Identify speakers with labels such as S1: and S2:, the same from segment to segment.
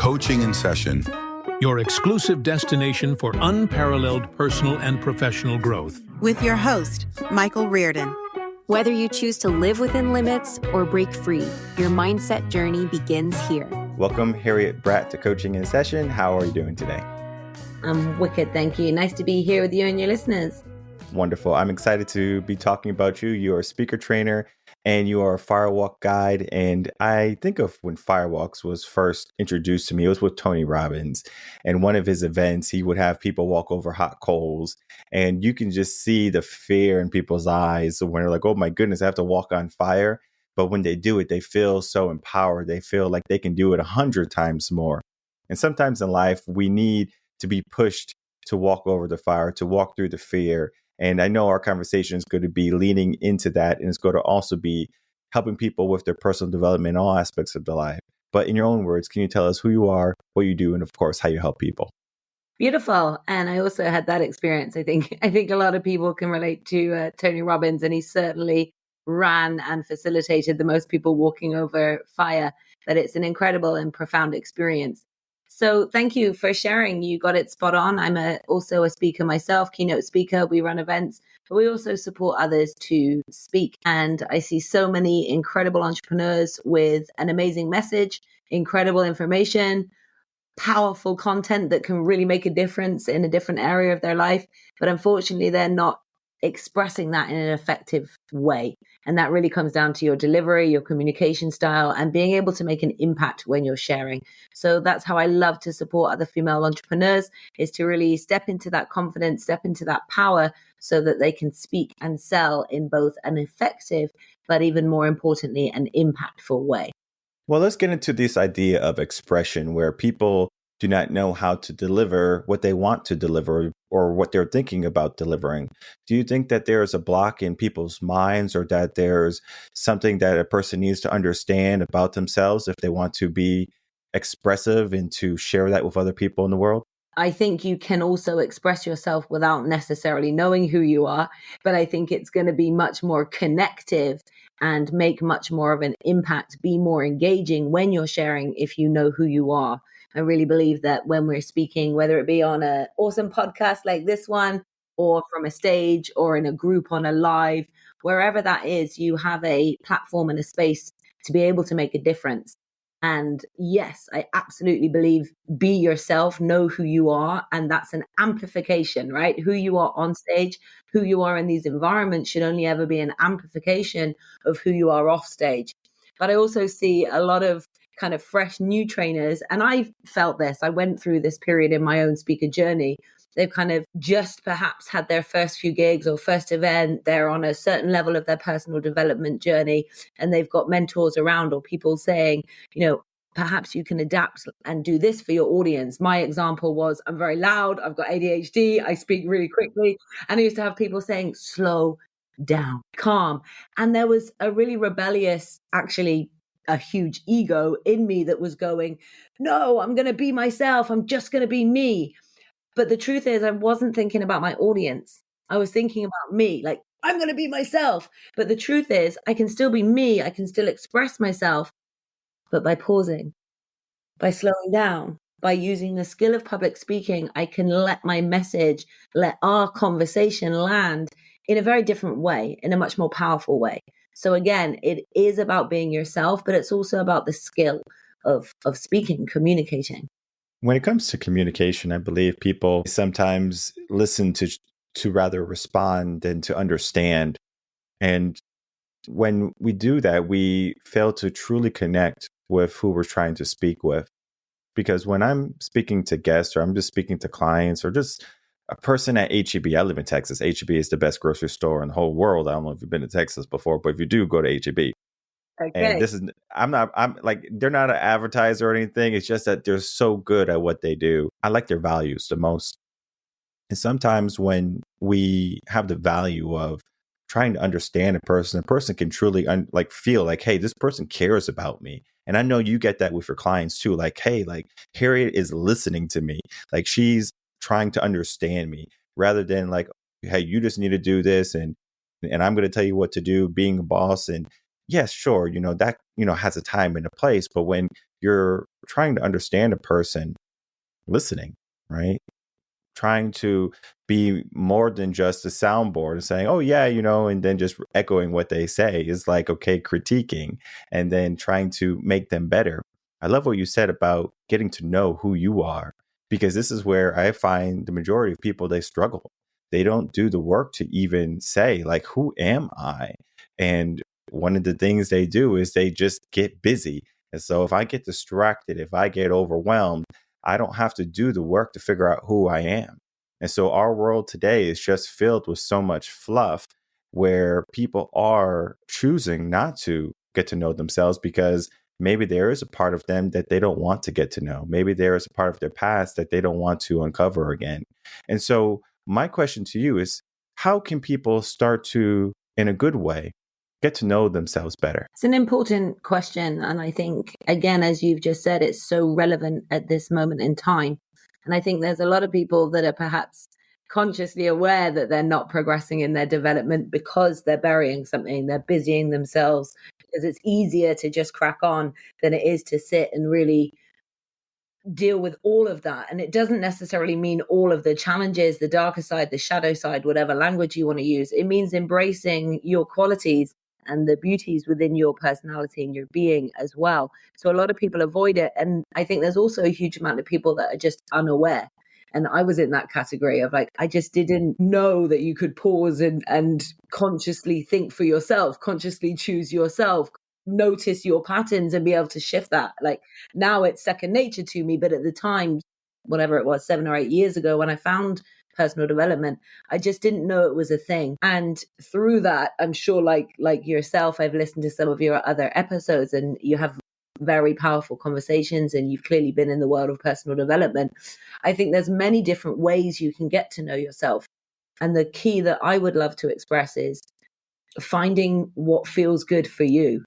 S1: Coaching in Session,
S2: your exclusive destination for unparalleled personal and professional growth.
S3: With your host, Michael Rearden.
S4: Whether you choose to live within limits or break free, your mindset journey begins here.
S5: Welcome, Harriet Bratt, to Coaching in Session. How are you doing today?
S6: I'm wicked, thank you. Nice to be here with you and your listeners.
S5: Wonderful. I'm excited to be talking about you. You are a speaker trainer and you are a firewalk guide. And I think of when firewalks was first introduced to me, it was with Tony Robbins. And one of his events, he would have people walk over hot coals. And you can just see the fear in people's eyes when they're like, oh my goodness, I have to walk on fire. But when they do it, they feel so empowered. They feel like they can do it 100 times more. And sometimes in life, we need to be pushed to walk over the fire, to walk through the fear. And I know our conversation is going to be leaning into that. And it's going to also be helping people with their personal development in all aspects of their life. But in your own words, can you tell us who you are, what you do, and of course, how you help people?
S6: Beautiful. And I also had that experience. I think a lot of people can relate to Tony Robbins, and he certainly ran and facilitated the most people walking over fire. But it's an incredible and profound experience. So thank you for sharing. You got it spot on. I'm also a speaker myself, keynote speaker. We run events, but we also support others to speak. And I see so many incredible entrepreneurs with an amazing message, incredible information, powerful content that can really make a difference in a different area of their life. But unfortunately, they're not expressing that in an effective way. And that really comes down to your delivery, your communication style, and being able to make an impact when you're sharing. So that's how I love to support other female entrepreneurs, is to really step into that confidence, step into that power so that they can speak and sell in both an effective, but even more importantly, an impactful way.
S5: Well, let's get into this idea of expression where people do not know how to deliver what they want to deliver or what they're thinking about delivering. Do you think that there is a block in people's minds, or that there's something that a person needs to understand about themselves if they want to be expressive and to share that with other people in the world?
S6: I think you can also express yourself without necessarily knowing who you are, but I think it's going to be much more connective and make much more of an impact, be more engaging when you're sharing if you know who you are. I really believe that when we're speaking, whether it be on an awesome podcast like this one, or from a stage, or in a group on a live, wherever that is, you have a platform and a space to be able to make a difference. And yes, I absolutely believe be yourself, know who you are. And that's an amplification, right? Who you are on stage, who you are in these environments should only ever be an amplification of who you are off stage. But I also see a lot of kind of fresh new trainers. And I felt this. I went through this period in my own speaker journey. They've kind of just perhaps had their first few gigs or first event. They're on a certain level of their personal development journey, and they've got mentors around or people saying, perhaps you can adapt and do this for your audience. My example was, I'm very loud. I've got ADHD. I speak really quickly. And I used to have people saying, slow down, calm. And there was a really rebellious, actually, a huge ego in me that was going, no, I'm going to be myself. I'm just going to be me. But the truth is, I wasn't thinking about my audience. I was thinking about me, like, I'm going to be myself. But the truth is, I can still be me. I can still express myself, but by pausing, by slowing down, by using the skill of public speaking, I can let my message, let our conversation land in a very different way, in a much more powerful way. So again, it is about being yourself, but it's also about the skill of speaking, communicating.
S5: When it comes to communication, I believe people sometimes listen to rather respond than to understand. And when we do that, we fail to truly connect with who we're trying to speak with. Because when I'm speaking to guests, or I'm just speaking to clients, or just a person at HEB, I live in Texas. HEB is the best grocery store in the whole world. I don't know if you've been to Texas before, but if you do, go to HEB.
S6: Okay.
S5: And I'm like, they're not an advertiser or anything. It's just that they're so good at what they do. I like their values the most. And sometimes when we have the value of trying to understand a person can truly feel like, hey, this person cares about me. And I know you get that with your clients too. Like, hey, like Harriet is listening to me. Like she's trying to understand me, rather than like, hey, you just need to do this and I'm going to tell you what to do, being a boss. And yes, sure, that, has a time and a place. But when you're trying to understand a person, listening, right? Trying to be more than just a soundboard and saying, oh, yeah, and then just echoing what they say is like, okay, critiquing and then trying to make them better. I love what you said about getting to know who you are, because this is where I find the majority of people, they struggle. They don't do the work to even say, like, who am I? And one of the things they do is they just get busy. And so if I get distracted, if I get overwhelmed, I don't have to do the work to figure out who I am. And so our world today is just filled with so much fluff where people are choosing not to get to know themselves because maybe there is a part of them that they don't want to get to know. Maybe there is a part of their past that they don't want to uncover again. And so my question to you is, how can people start to, in a good way, get to know themselves better?
S6: It's an important question. And I think, again, as you've just said, it's so relevant at this moment in time. And I think there's a lot of people that are perhaps consciously aware that they're not progressing in their development because they're burying something, they're busying themselves, because it's easier to just crack on than it is to sit and really deal with all of that. And it doesn't necessarily mean all of the challenges, the darker side, the shadow side, whatever language you want to use. It means embracing your qualities and the beauties within your personality and your being as well. So a lot of people avoid it. And I think there's also a huge amount of people that are just unaware. And I was in that category of like, I just didn't know that you could pause and consciously think for yourself, consciously choose yourself, notice your patterns and be able to shift that. Like now it's second nature to me. But at the time, whatever it was, 7 or 8 years ago, when I found personal development, I just didn't know it was a thing. And through that, I'm sure like yourself, I've listened to some of your other episodes and you have very powerful conversations and you've clearly been in the world of personal development. I think there's many different ways you can get to know yourself. And the key that I would love to express is finding what feels good for you.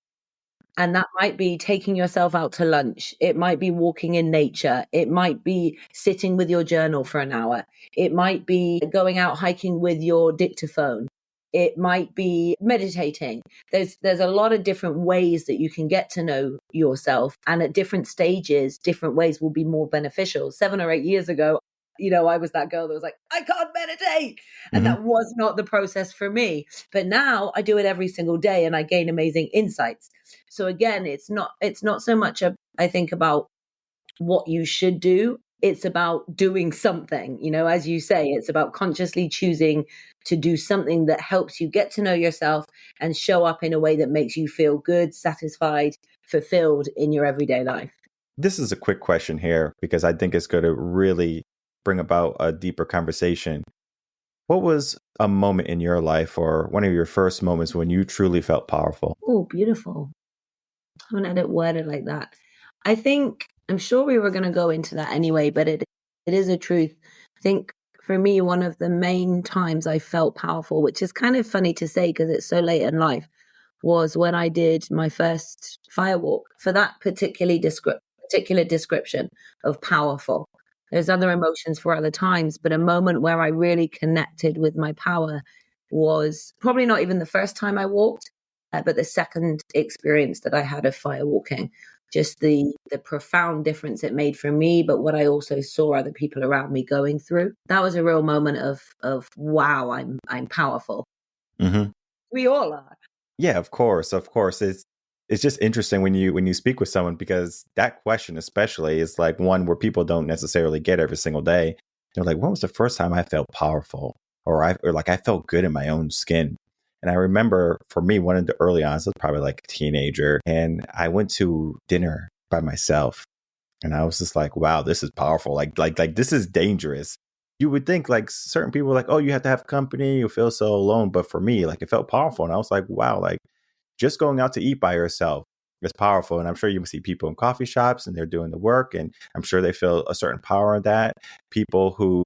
S6: And that might be taking yourself out to lunch. It might be walking in nature. It might be sitting with your journal for an hour. It might be going out hiking with your dictaphone. It might be meditating. There's a lot of different ways that you can get to know yourself. And at different stages, different ways will be more beneficial. 7 or 8 years ago, I was that girl that was like, I can't meditate. And that was not the process for me. But now I do it every single day and I gain amazing insights. So again, it's not so much I think about what you should do. It's about doing something, as you say, it's about consciously choosing to do something that helps you get to know yourself and show up in a way that makes you feel good, satisfied, fulfilled in your everyday life.
S5: This is a quick question here because I think it's going to really bring about a deeper conversation. What was a moment in your life or one of your first moments when you truly felt powerful?
S6: Oh, beautiful. I haven't had it worded like that. I think, I'm sure we were going to go into that anyway, but it is a truth. I think for me, one of the main times I felt powerful, which is kind of funny to say because it's so late in life, was when I did my first firewalk. For that particular description of powerful. There's other emotions for other times, but a moment where I really connected with my power was probably not even the first time I walked, but the second experience that I had of firewalking. Just the profound difference it made for me, but what I also saw other people around me going through. That was a real moment of wow, I'm powerful.
S5: Mm-hmm.
S6: We all are.
S5: Yeah, of course. It's just interesting when you speak with someone because that question especially is like one where people don't necessarily get every single day. They're like, when was the first time I felt powerful or I felt good in my own skin? And I remember for me, one of the early on, I was probably like a teenager, and I went to dinner by myself, and I was just like, wow, this is powerful. Like this is dangerous. You would think like certain people are like, oh, you have to have company, you feel so alone. But for me, like it felt powerful, and I was like, wow, like just going out to eat by yourself is powerful. And I'm sure you see people in coffee shops and they're doing the work, and I'm sure they feel a certain power in that. People who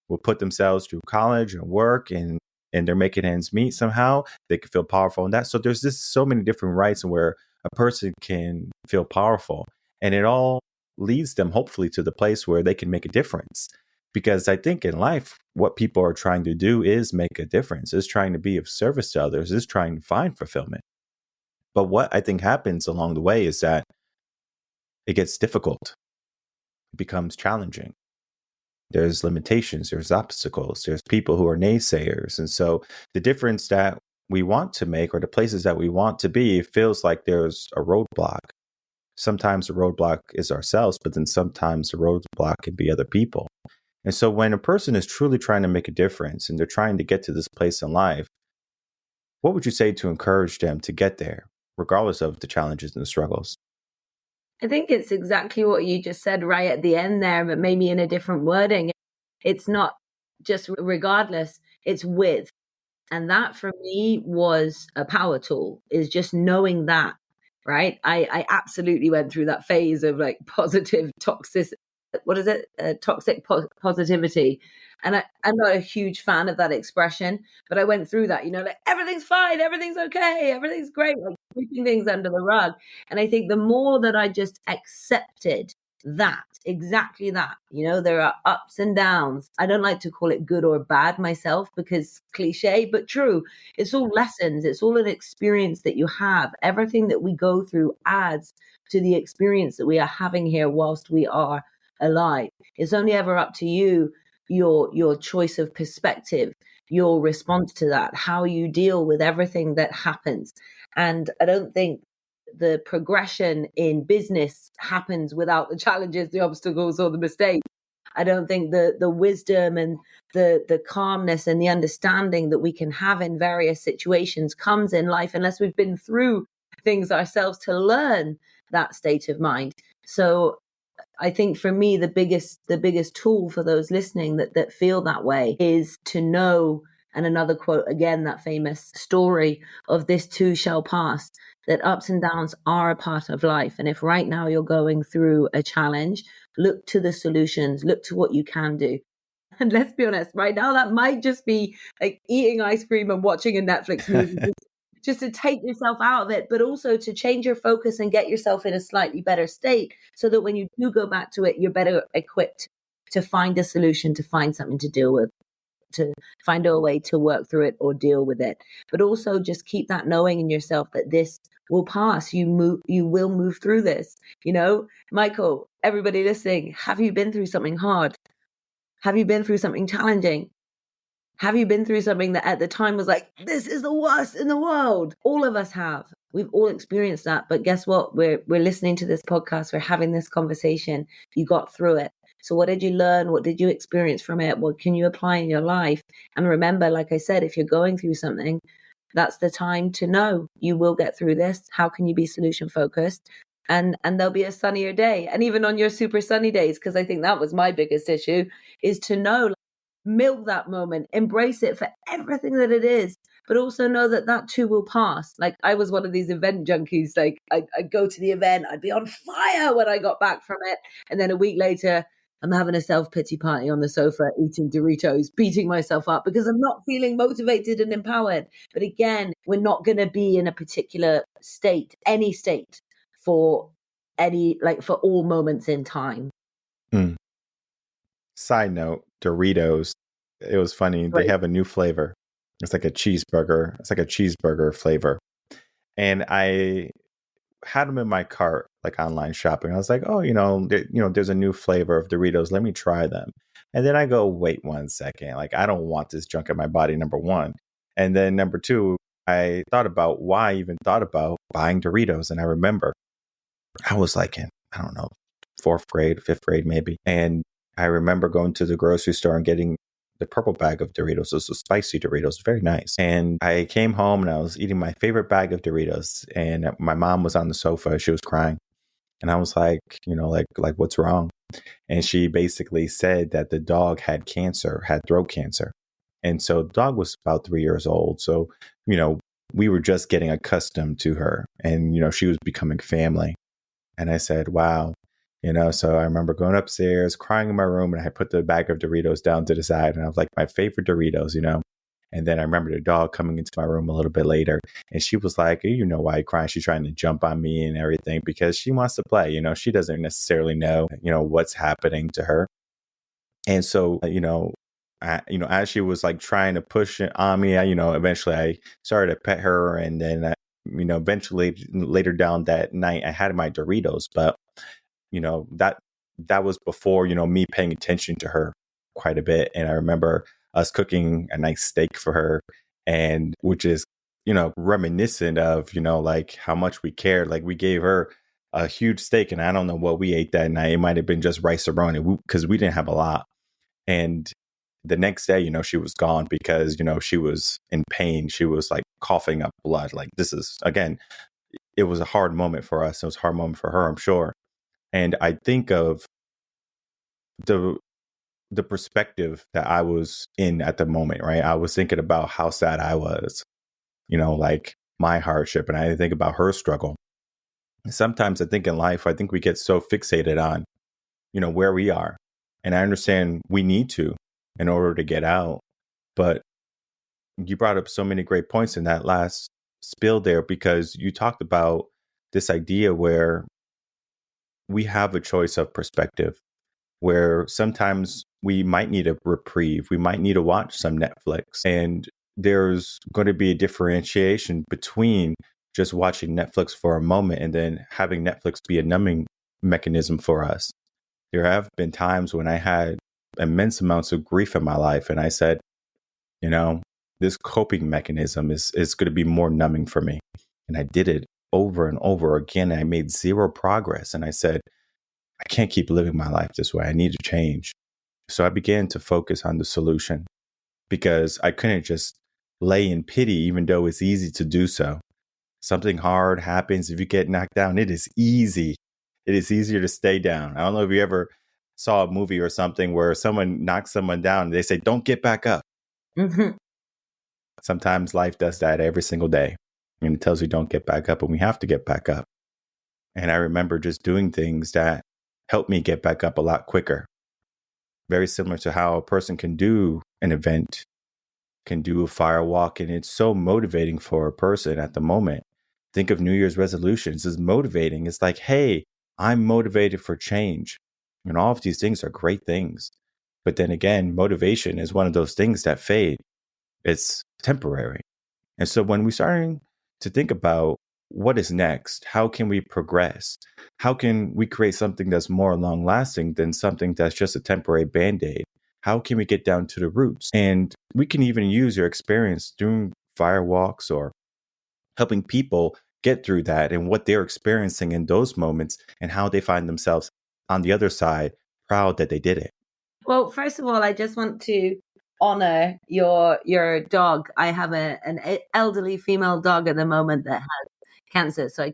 S5: will put themselves through college and work and they're making ends meet somehow, they can feel powerful in that. So there's just so many different rights and where a person can feel powerful, and it all leads them hopefully to the place where they can make a difference. Because I think in life, what people are trying to do is make a difference, is trying to be of service to others, is trying to find fulfillment. But what I think happens along the way is that it gets difficult. It becomes challenging. There's limitations, there's obstacles, there's people who are naysayers. And so the difference that we want to make, or the places that we want to be, it feels like there's a roadblock. Sometimes the roadblock is ourselves, but then sometimes the roadblock can be other people. And so when a person is truly trying to make a difference and they're trying to get to this place in life, what would you say to encourage them to get there, regardless of the challenges and the struggles?
S6: I think it's exactly what you just said right at the end there, but maybe in a different wording. It's not just regardless, it's with. And that for me was a power tool, is just knowing that, right? I absolutely went through that phase of like positive toxic, what is it? Toxic positivity. And I'm not a huge fan of that expression, but I went through that, like everything's fine, everything's okay, everything's great, like sweeping things under the rug. And I think the more that I just accepted that, exactly that, there are ups and downs. I don't like to call it good or bad myself because cliche, but true. It's all lessons. It's all an experience that you have. Everything that we go through adds to the experience that we are having here whilst we are alive. It's only ever up to you, your choice of perspective, your response to that, how you deal with everything that happens. And I don't think the progression in business happens without the challenges, the obstacles, or the mistakes. I don't think the wisdom and the calmness and the understanding that we can have in various situations comes in life unless we've been through things ourselves to learn that state of mind. So I think for me, the biggest tool for those listening that feel that way is to know, and another quote, again, that famous story of this too shall pass, that ups and downs are a part of life. And if right now you're going through a challenge, look to the solutions, look to what you can do. And let's be honest, right now, that might just be like eating ice cream and watching a Netflix movie. Just to take yourself out of it, but also to change your focus and get yourself in a slightly better state so that when you do go back to it, you're better equipped to find a solution, to find something to deal with, to find a way to work through it or deal with it. But also just keep that knowing in yourself that this will pass. You will move through this. Michael, everybody listening, have you been through something hard? Have you been through something challenging? Have you been through something that at the time was like, this is the worst in the world? All of us have. We've all experienced that. But guess what? We're listening to this podcast. We're having this conversation. You got through it. So what did you learn? What did you experience from it? What can you apply in your life? And remember, like I said, if you're going through something, that's the time to know you will get through this. How can you be solution focused? And there'll be a sunnier day. And even on your super sunny days, because I think that was my biggest issue, is to know, milk that moment, embrace it for everything that it is, but also know that too will pass. Like I was one of these event junkies. Like I'd go to the event, I'd be on fire when I got back from it. And then a week later, I'm having a self-pity party on the sofa, eating Doritos, beating myself up because I'm not feeling motivated and empowered. But again, we're not going to be in a particular state, any state for all moments in time.
S5: Mm. Side note, Doritos, it was funny.
S6: Right.
S5: They have a new flavor. It's like a cheeseburger. It's like a cheeseburger flavor. And I had them in my cart, like online shopping. I was like, oh, there's a new flavor of Doritos. Let me try them. And then I go, wait 1 second. Like, I don't want this junk in my body, number one. And then number two, I thought about why I even thought about buying Doritos. And I remember I was like in, I don't know, 4th grade, 5th grade, maybe. And I remember going to the grocery store and getting the purple bag of Doritos. Those were spicy Doritos, very nice. And I came home and I was eating my favorite bag of Doritos. And my mom was on the sofa. She was crying. And I was like, like what's wrong? And she basically said that the dog had cancer, had throat cancer. And so the dog was about 3 years old. So, we were just getting accustomed to her. And, she was becoming family. And I said, wow. So I remember going upstairs, crying in my room, and I put the bag of Doritos down to the side, and I was like, my favorite Doritos, And then I remember the dog coming into my room a little bit later, and she was like, you know why you're crying? She's trying to jump on me and everything because she wants to play. She doesn't necessarily know, what's happening to her. And so, as she was like trying to push it on me, eventually I started to pet her, and then eventually later down that night, I had my Doritos, but that was before, me paying attention to her quite a bit. And I remember us cooking a nice steak for her, and which is, reminiscent of, like how much we cared. Like we gave her a huge steak, and I don't know what we ate that night. It might have been just rice aroni because we didn't have a lot. And the next day, she was gone because, she was in pain. She was like coughing up blood. Like this is, again, it was a hard moment for us. It was a hard moment for her, I'm sure. And I think of the perspective that I was in at the moment, right? I was thinking about how sad I was, like my hardship. And I think about her struggle. Sometimes I think in life, I think we get so fixated on, where we are. And I understand we need to in order to get out. But you brought up so many great points in that last spill there, because you talked about this idea where we have a choice of perspective, where sometimes we might need a reprieve. We might need to watch some Netflix. And there's going to be a differentiation between just watching Netflix for a moment and then having Netflix be a numbing mechanism for us. There have been times when I had immense amounts of grief in my life, and I said, this coping mechanism is going to be more numbing for me. And I did it over and over again. I made zero progress. And I said, I can't keep living my life this way. I need to change. So I began to focus on the solution, because I couldn't just lay in pity, even though it's easy to do so. Something hard happens. If you get knocked down, it is easy. It is easier to stay down. I don't know if you ever saw a movie or something where someone knocks someone down and they say, don't get back up.
S6: Mm-hmm.
S5: Sometimes life does that every single day. And it tells you don't get back up, and we have to get back up. And I remember just doing things that helped me get back up a lot quicker. Very similar to how a person can do an event, can do a firewalk, and it's so motivating for a person at the moment. Think of New Year's resolutions as motivating. It's like, hey, I'm motivated for change. And all of these things are great things. But then again, motivation is one of those things that fade. It's temporary. And so when we're starting to think about what is next, how can we progress? How can we create something that's more long lasting than something that's just a temporary band-aid? How can we get down to the roots? And we can even use your experience doing firewalks or helping people get through that and what they're experiencing in those moments and how they find themselves on the other side, proud that they did it.
S6: Well, first of all, I just want to honor your dog. I have an elderly female dog at the moment that has cancer, so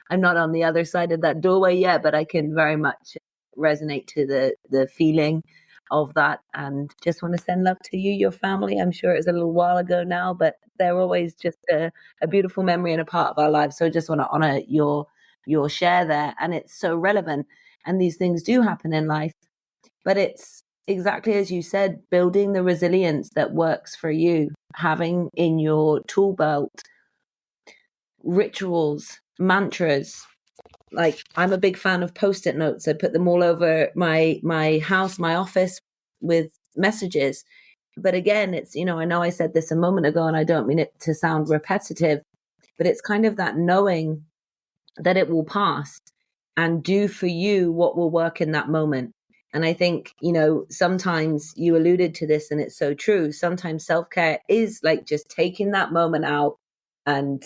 S6: I'm not on the other side of that doorway yet, but I can very much resonate to the feeling of that, and just want to send love to you, your family. I'm sure it's a little while ago now, but they're always just a beautiful memory and a part of our lives. So I just want to honor your share there, and it's so relevant. And these things do happen in life, but it's exactly as you said, building the resilience that works for you, having in your tool belt rituals, mantras. Like, I'm a big fan of Post-it notes. I put them all over my house, my office, with messages. But again, it's, I know I said this a moment ago, and I don't mean it to sound repetitive, but it's kind of that knowing that it will pass and do for you what will work in that moment. And I think, sometimes you alluded to this, and it's so true. Sometimes self-care is like just taking that moment out and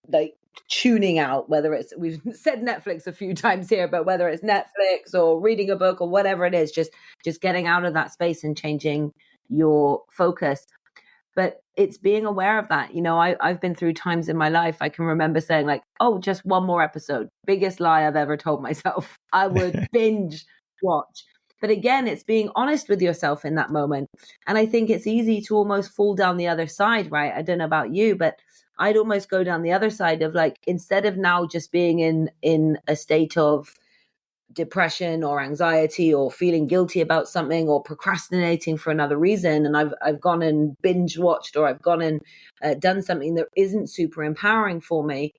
S6: like tuning out, whether it's, we've said Netflix a few times here, but whether it's Netflix or reading a book or whatever it is, just getting out of that space and changing your focus. But it's being aware of that. I've been through times in my life, I can remember saying like, oh, just one more episode. Biggest lie I've ever told myself. I would binge watch. But again, it's being honest with yourself in that moment. And I think it's easy to almost fall down the other side, right? I don't know about you, but I'd almost go down the other side of like, instead of now just being in a state of depression or anxiety or feeling guilty about something or procrastinating for another reason, and I've gone and binge watched, or I've gone and done something that isn't super empowering for me,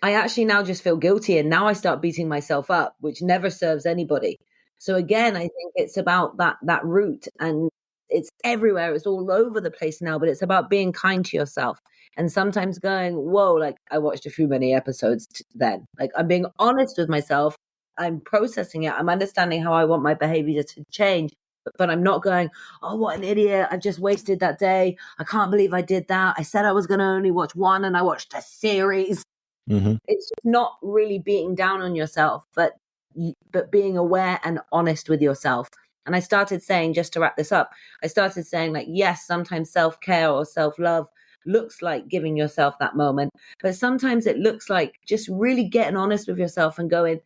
S6: I actually now just feel guilty, and now I start beating myself up, which never serves anybody. So again, I think it's about that root, and it's everywhere. It's all over the place now, but it's about being kind to yourself. And sometimes going, whoa, like I watched a few many episodes then. Like I'm being honest with myself. I'm processing it. I'm understanding how I want my behavior to change. But I'm not going, oh, what an idiot. I've just wasted that day. I can't believe I did that. I said I was going to only watch one and I watched a series.
S5: Mm-hmm.
S6: It's just not really beating down on yourself, but being aware and honest with yourself. And I started saying, just to wrap this up, I started saying like, yes, sometimes self-care or self-love looks like giving yourself that moment. But sometimes it looks like just really getting honest with yourself and going,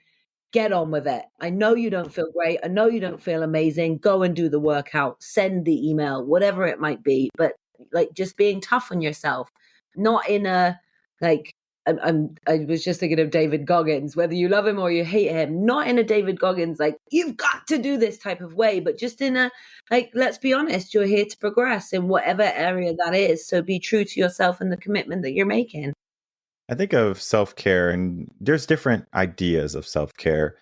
S6: get on with it. I know you don't feel great. I know you don't feel amazing. Go and do the workout, send the email, whatever it might be. But like just being tough on yourself, not in a like, I was just thinking of David Goggins, whether you love him or you hate him, not in a David Goggins, like you've got to do this type of way, but just in a, like, let's be honest, you're here to progress in whatever area that is. So be true to yourself and the commitment that you're making.
S5: I think of self-care, and there's different ideas of self-care.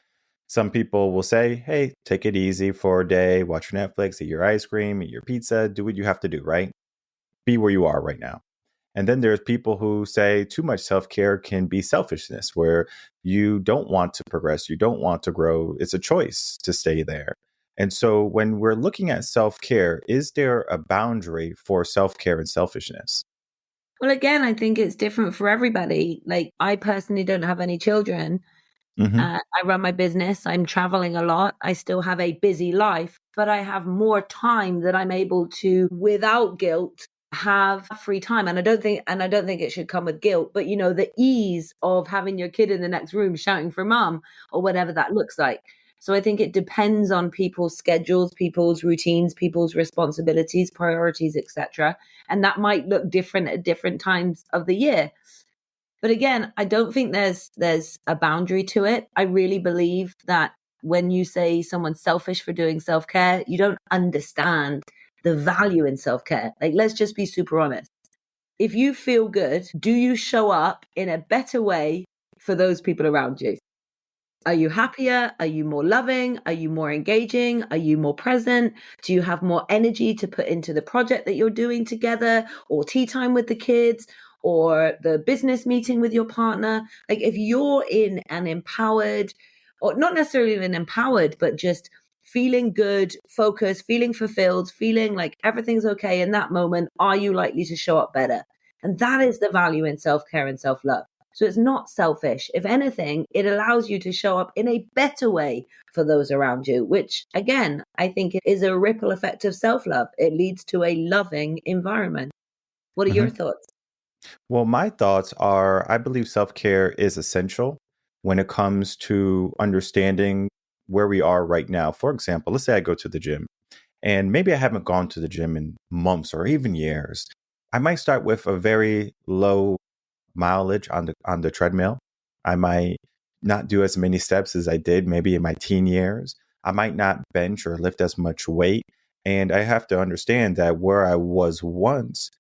S5: Some people will say, hey, take it easy for a day, watch your Netflix, eat your ice cream, eat your pizza, do what you have to do, right? Be where you are right now. And then there's people who say too much self-care can be selfishness, where you don't want to progress, you don't want to grow. It's a choice to stay there. And so when we're looking at self-care, is there a boundary for self-care and selfishness?
S6: Well, again, I think it's different for everybody. Like I personally don't have any children.
S5: Mm-hmm.
S6: I run my business. I'm traveling a lot. I still have a busy life, but I have more time that I'm able to, without guilt, have free time. And I don't think it should come with guilt, but you know, the ease of having your kid in the next room shouting for mom or whatever that looks like. So I think it depends on people's schedules, people's routines, people's responsibilities, priorities, etc. And that might look different at different times of the year. But again, I don't think there's a boundary to it. I really believe that when you say someone's selfish for doing self-care, you don't understand the value in self-care. Like, let's just be super honest. If you feel good, do you show up in a better way for those people around you? Are you happier? Are you more loving? Are you more engaging? Are you more present? Do you have more energy to put into the project that you're doing together, or tea time with the kids, or the business meeting with your partner? Like if you're in an empowered, or not necessarily even empowered, but just feeling good, focused, feeling fulfilled, feeling like everything's okay in that moment, are you likely to show up better? And that is the value in self-care and self-love. So it's not selfish. If anything, it allows you to show up in a better way for those around you, which again, I think is a ripple effect of self-love. It leads to a loving environment. What are your thoughts?
S5: Well, my thoughts are, I believe self-care is essential when it comes to understanding where we are right now. For example, let's say I go to the gym and maybe I haven't gone to the gym in months or even years. I might start with a very low mileage on the treadmill. I might not do as many steps as I did maybe in my teen years. I might not bench or lift as much weight. And I have to understand that where I was once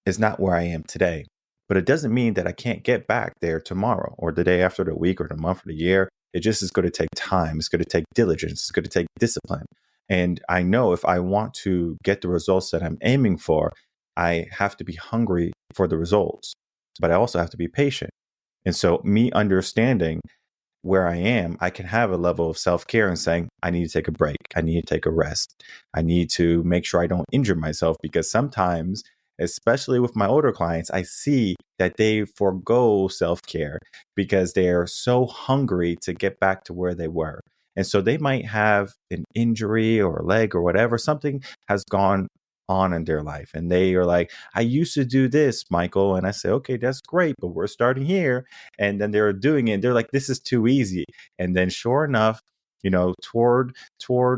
S5: is not where I am today. But it doesn't mean that I can't get back there tomorrow or the day after, the week or the month or the year. It just is going to take time. It's going to take diligence. It's going to take discipline. And I know if I want to get the results that I'm aiming for, I have to be hungry for the results, but I also have to be patient. And so me understanding where I am, I can have a level of self-care and saying, I need to take a break. I need to take a rest. I need to make sure I don't injure myself, because sometimes, especially with my older clients, I see that they forego self-care because they're so hungry to get back to where they were. And so they might have an injury or a leg or whatever, something has gone on in their life. And they are like, I used to do this, Michael. And I say, okay, that's great, but we're starting here. And then they're doing it. They're like, this is too easy. And then sure enough, toward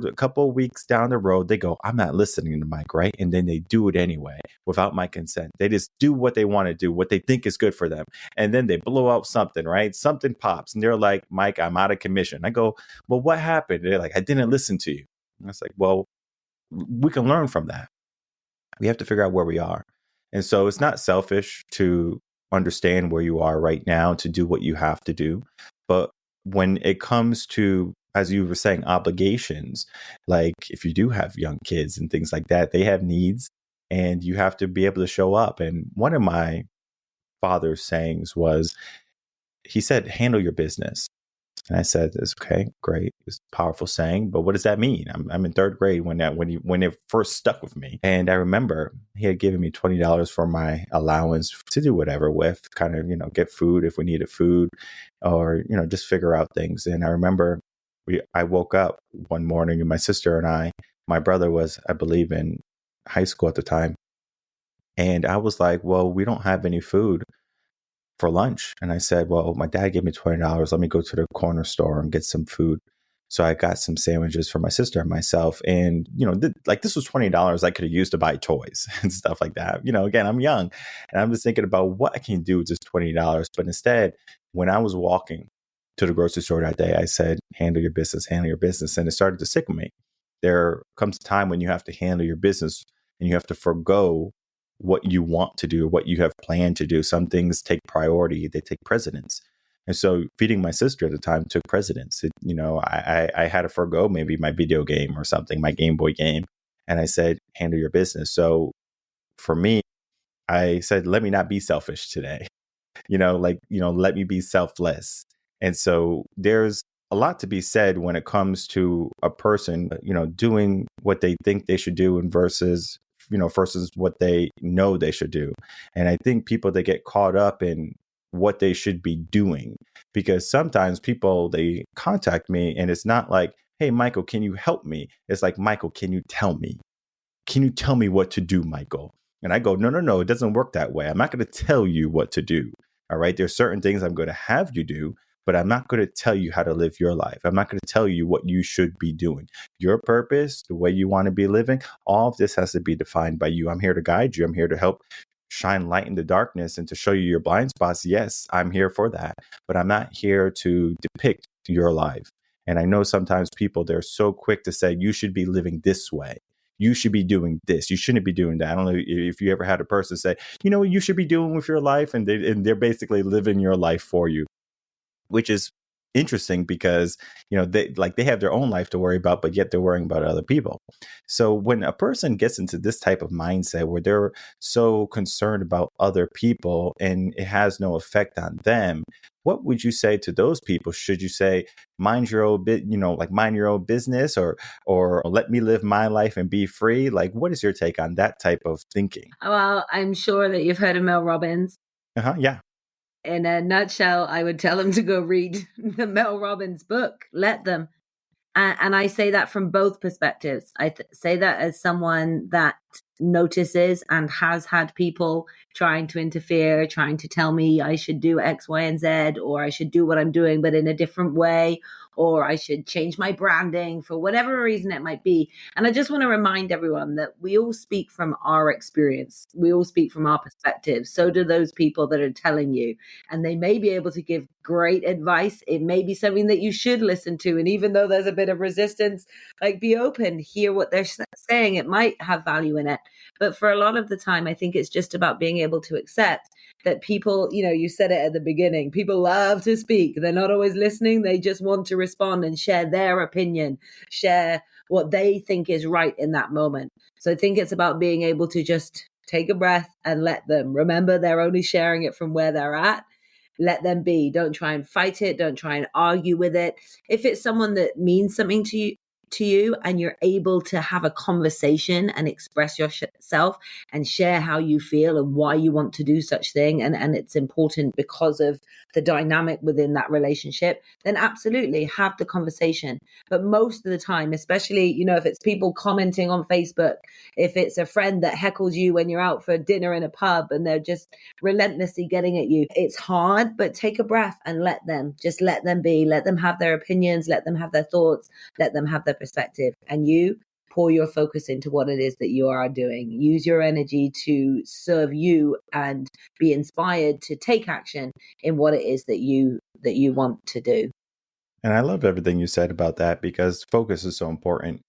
S5: a couple of weeks down the road, they go, I'm not listening to Mike, right? And then they do it anyway without my consent. They just do what they want to do, what they think is good for them. And then they blow out something, right? Something pops and they're like, Mike, I'm out of commission. I go, well, what happened? They're like, I didn't listen to you. And I was like, well, we can learn from that. We have to figure out where we are. And so it's not selfish to understand where you are right now, to do what you have to do. But when it comes to as you were saying, obligations. Like if you do have young kids and things like that, they have needs and you have to be able to show up. And one of my father's sayings was, he said, handle your business. And I said, "It's okay, great. It's a powerful saying, but what does that mean?" I'm in third grade when it first stuck with me. And I remember he had given me $20 for my allowance to do whatever with, kind of, get food if we needed food, or, just figure out things. And I remember I woke up one morning and my sister and my brother was, I believe, in high school at the time. And I was like, well, we don't have any food for lunch. And I said, well, my dad gave me $20. Let me go to the corner store and get some food. So I got some sandwiches for my sister and myself. And, this was $20 I could have used to buy toys and stuff like that. Again, I'm young and I'm just thinking about what I can do with this $20. But instead, when I was walking to the grocery store that day, I said, handle your business, handle your business. And it started to stick with me. There comes a time when you have to handle your business and you have to forgo what you want to do, what you have planned to do. Some things take priority, they take precedence. And so feeding my sister at the time took precedence. I had to forgo maybe my video game or something, my Game Boy game. And I said, handle your business. So for me, I said, let me not be selfish today. Let me be selfless. And so there's a lot to be said when it comes to a person, doing what they think they should do and versus what they know they should do. And I think people, they get caught up in what they should be doing, because sometimes people, they contact me and it's not like, hey, Michael, can you help me? It's like, Michael, can you tell me? Can you tell me what to do, Michael? And I go, no, it doesn't work that way. I'm not going to tell you what to do. All right. There's certain things I'm going to have you do, but I'm not going to tell you how to live your life. I'm not going to tell you what you should be doing. Your purpose, the way you want to be living, all of this has to be defined by you. I'm here to guide you. I'm here to help shine light in the darkness and to show you your blind spots. Yes, I'm here for that, but I'm not here to depict your life. And I know sometimes people, they're so quick to say, you should be living this way. You should be doing this. You shouldn't be doing that. I don't know if you ever had a person say, what you should be doing with your life, and they're basically living your life for you, which is interesting because, they have their own life to worry about, but yet they're worrying about other people. So when a person gets into this type of mindset where they're so concerned about other people and it has no effect on them, what would you say to those people? Should you say, mind your own mind your own business, or let me live my life and be free? Like, what is your take on that type of thinking?
S6: Well, I'm sure that you've heard of Mel Robbins.
S5: Yeah.
S6: In a nutshell, I would tell them to go read the Mel Robbins book. Let them. And I say that from both perspectives. I say that as someone that notices and has had people trying to interfere, trying to tell me I should do X, Y, and Z, or I should do what I'm doing, but in a different way, or I should change my branding for whatever reason it might be. And I just want to remind everyone that we all speak from our experience. We all speak from our perspective. So do those people that are telling you, and they may be able to give great advice. It may be something that you should listen to. And even though there's a bit of resistance, like, be open, hear what they're saying. It might have value in it. But for a lot of the time, I think it's just about being able to accept that people, you said it at the beginning, people love to speak. They're not always listening. They just want to respond and share their opinion, share what they think is right in that moment. So I think it's about being able to just take a breath and let them. Remember, they're only sharing it from where they're at. Let them be. Don't try and fight it. Don't try and argue with it. If it's someone that means something to you and you're able to have a conversation and express yourself and share how you feel and why you want to do such thing, and it's important because of the dynamic within that relationship, then absolutely have the conversation. But most of the time, especially, if it's people commenting on Facebook, if it's a friend that heckles you when you're out for dinner in a pub and they're just relentlessly getting at you, it's hard, but take a breath and let them be, let them have their opinions, let them have their thoughts, let them have their perspective, and you pour your focus into what it is that you are doing. Use your energy to serve you and be inspired to take action in what it is that you want to do.
S5: And I love everything you said about that, because focus is so important.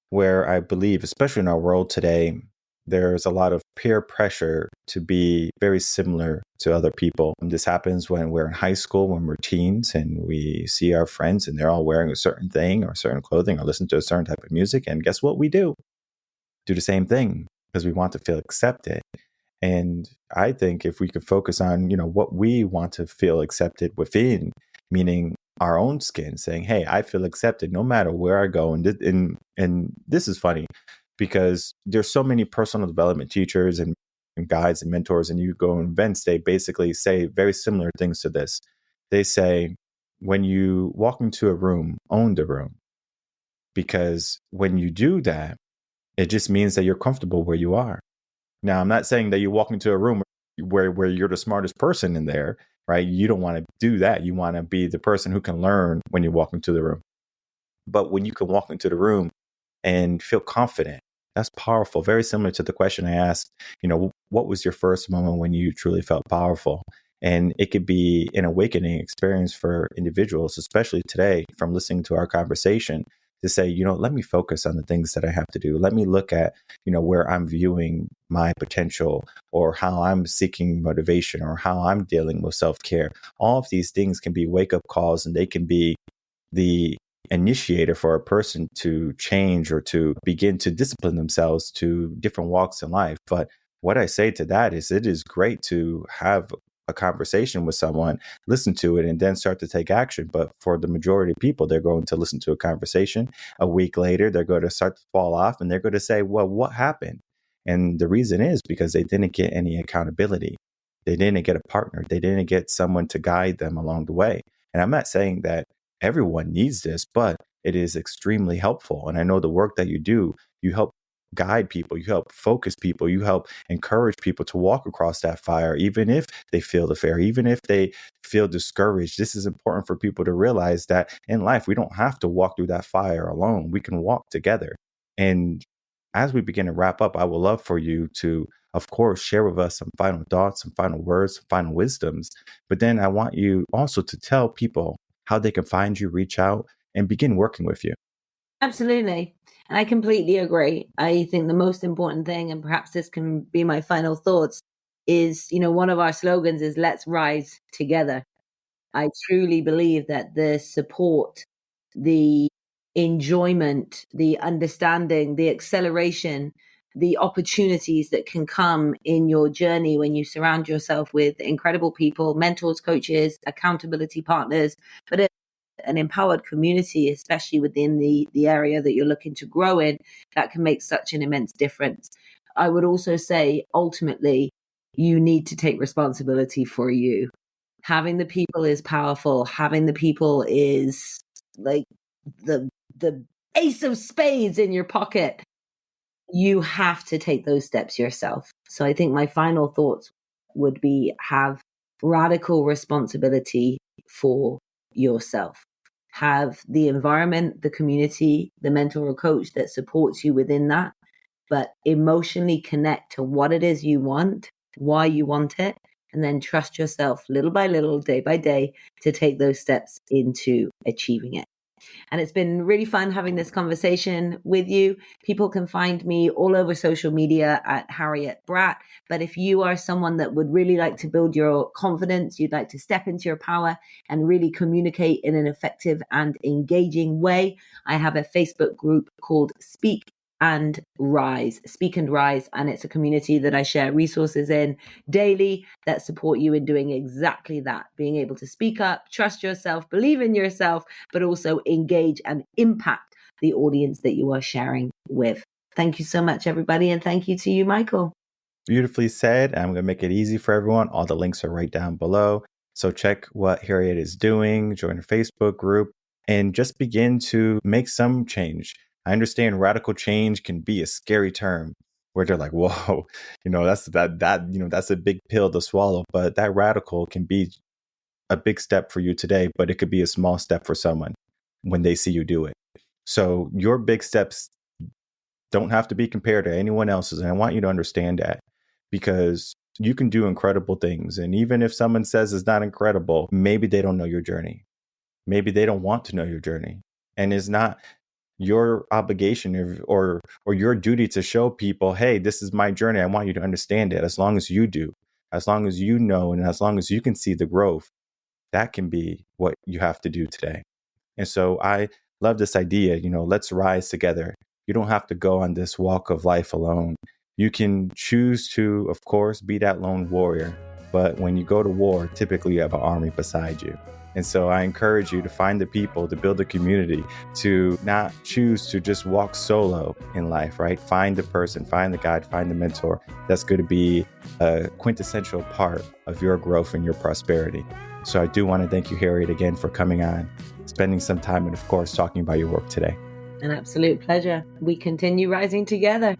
S5: Where I believe, especially in our world today, there's a lot of peer pressure to be very similar to other people. And this happens when we're in high school, when we're teens, and we see our friends and they're all wearing a certain thing or certain clothing or listen to a certain type of music. And guess what we do? Do the same thing because we want to feel accepted. And I think if we could focus on, what we want to feel accepted within, meaning our own skin, saying, hey, I feel accepted no matter where I go. And this is funny because there's so many personal development teachers and guides and mentors, and you go in events, they basically say very similar things to this. They say, when you walk into a room, own the room. Because when you do that, it just means that you're comfortable where you are. Now, I'm not saying that you walk into a room where you're the smartest person in there, right? You don't want to do that. You want to be the person who can learn when you walk into the room. But when you can walk into the room and feel confident, that's powerful. Very similar to the question I asked, what was your first moment when you truly felt powerful? And it could be an awakening experience for individuals, especially today, from listening to our conversation, to say, let me focus on the things that I have to do. Let me look at, where I'm viewing my potential or how I'm seeking motivation or how I'm dealing with self-care. All of these things can be wake-up calls, and they can be the initiator for a person to change or to begin to discipline themselves to different walks in life. But what I say to that is it is great to have a conversation with someone, listen to it, and then start to take action. But for the majority of people, they're going to listen to a conversation. A week later, they're going to start to fall off, and they're going to say, well, what happened? And the reason is because they didn't get any accountability. They didn't get a partner. They didn't get someone to guide them along the way. And I'm not saying that everyone needs this, but it is extremely helpful. And I know the work that you do, you help guide people, you help focus people, you help encourage people to walk across that fire, even if they feel the fear, even if they feel discouraged. This is important for people to realize that in life, we don't have to walk through that fire alone. We can walk together. And as we begin to wrap up, I would love for you to, of course, share with us some final thoughts, some final words, some final wisdoms. But then I want you also to tell people how they can find you, reach out, and begin working with you.
S6: Absolutely. And I completely agree. I think the most important thing, and perhaps this can be my final thoughts, is, one of our slogans is let's rise together. I truly believe that the support, the enjoyment, the understanding, the acceleration, the opportunities that can come in your journey when you surround yourself with incredible people, mentors, coaches, accountability partners, but an empowered community, especially within the area that you're looking to grow in, that can make such an immense difference. I would also say, ultimately, you need to take responsibility for you. Having the people is powerful. Having the people is like the ace of spades in your pocket. You have to take those steps yourself. So I think my final thoughts would be have radical responsibility for yourself. Have the environment, the community, the mentor or coach that supports you within that, but emotionally connect to what it is you want, why you want it, and then trust yourself little by little, day by day, to take those steps into achieving it. And it's been really fun having this conversation with you. People can find me all over social media at Harriet Bratt. But if you are someone that would really like to build your confidence, you'd like to step into your power and really communicate in an effective and engaging way, I have a Facebook group called Speak and Rise, and it's a community that I share resources in daily that support you in doing exactly that, being able to speak up, trust yourself, believe in yourself, but also engage and impact the audience that you are sharing with. Thank you so much, everybody, and thank you to you, Michael.
S5: Beautifully said. I'm going to make it easy for everyone. All the links are right down below. So check what Harriet is doing, join her Facebook group, and just begin to make some change. I understand radical change can be a scary term where they're like, whoa, that's that's a big pill to swallow. But that radical can be a big step for you today, but it could be a small step for someone when they see you do it. So your big steps don't have to be compared to anyone else's. And I want you to understand that, because you can do incredible things. And even if someone says it's not incredible, maybe they don't know your journey. Maybe they don't want to know your journey. And it's not your obligation or your duty to show people, hey, this is my journey. I want you to understand it. As long as you do, as long as you know, and as long as you can see the growth, that can be what you have to do today. And so I love this idea, let's rise together. You don't have to go on this walk of life alone. You can choose to, of course, be that lone warrior. But when you go to war, typically you have an army beside you. And so I encourage you to find the people, to build a community, to not choose to just walk solo in life, right? Find the person, find the guide, find the mentor. That's going to be a quintessential part of your growth and your prosperity. So I do want to thank you, Harriet, again for coming on, spending some time, and of course, talking about your work today.
S6: An absolute pleasure. We continue rising together.